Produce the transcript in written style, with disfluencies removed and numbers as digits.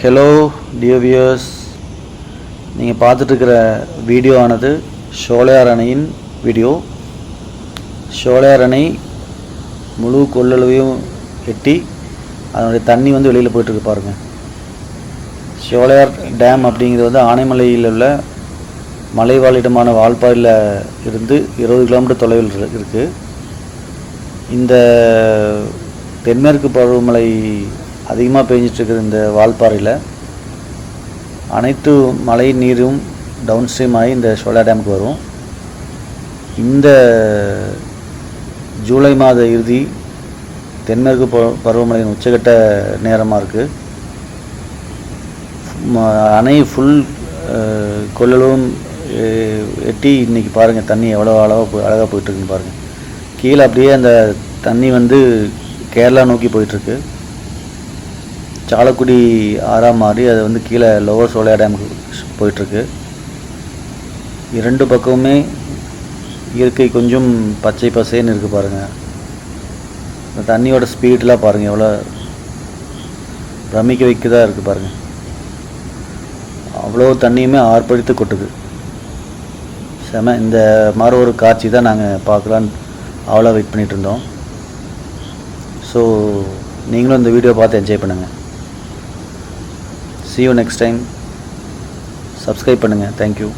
Hello dear viewers, நீங்கள் பார்த்துட்ருக்கிற video ஆனது ஷோலையார் அணையின் வீடியோ. ஷோலையார் அணை முழு கொள்ளளவையும் எட்டி அதனுடைய தண்ணி வெளியில் போயிட்டுருக்கு பாருங்கள். ஷோலையார் டேம் அப்படிங்கிறது ஆனைமலையில் உள்ள மலைவாழிடமான வால்பாறையில் இருந்து 20 கிலோமீட்டர் தொலைவில் இருக்குது. இந்த தென்மேற்கு பருவமழை அதிகமாக பெஞ்சிட்ருக்குது. இந்த வால்பாறையில் அனைத்து மழை நீரும் டவுன் ஸ்ட்ரீம் ஆகி இந்த ஷோலையார் டேமுக்கு வரும். இந்த ஜூலை மாத இறுதி தென்மேற்கு பருவமழையின் உச்சகட்ட நேரமாக இருக்குது. அணை ஃபுல் கொள்ளளவும் எட்டி இன்றைக்கி பாருங்கள் தண்ணி எவ்வளோ அழகாக போயிட்டுருக்குன்னு பாருங்கள். கீழே அப்படியே அந்த தண்ணி கேரளா நோக்கி போயிட்டுருக்கு. சாலக்குடி ஆறாக மாறி அது கீழே லோவர் ஷோலையார் டேமுக்கு போயிட்டுருக்கு. இரண்டு பக்கமுமே இயற்கை கொஞ்சம் பச்சை பசேன்னு இருக்குது பாருங்கள். இந்த தண்ணியோட ஸ்பீடெலாம் பாருங்கள், எவ்வளோ பிரமிக்க வைக்கதாக இருக்குது பாருங்கள். அவ்வளோ தண்ணியுமே ஆர்ப்பரித்து கொட்டுது. செம. இந்த மாதிரி ஒரு காட்சி தான் நாங்கள் பார்க்கலான்னு அவ்வளோ வெயிட் பண்ணிகிட்டு இருந்தோம். ஸோ நீங்களும் இந்த வீடியோ பார்த்து என்ஜாய் பண்ணுங்கள். See you next time. Subscribe பண்ணுங்கள். Thank you.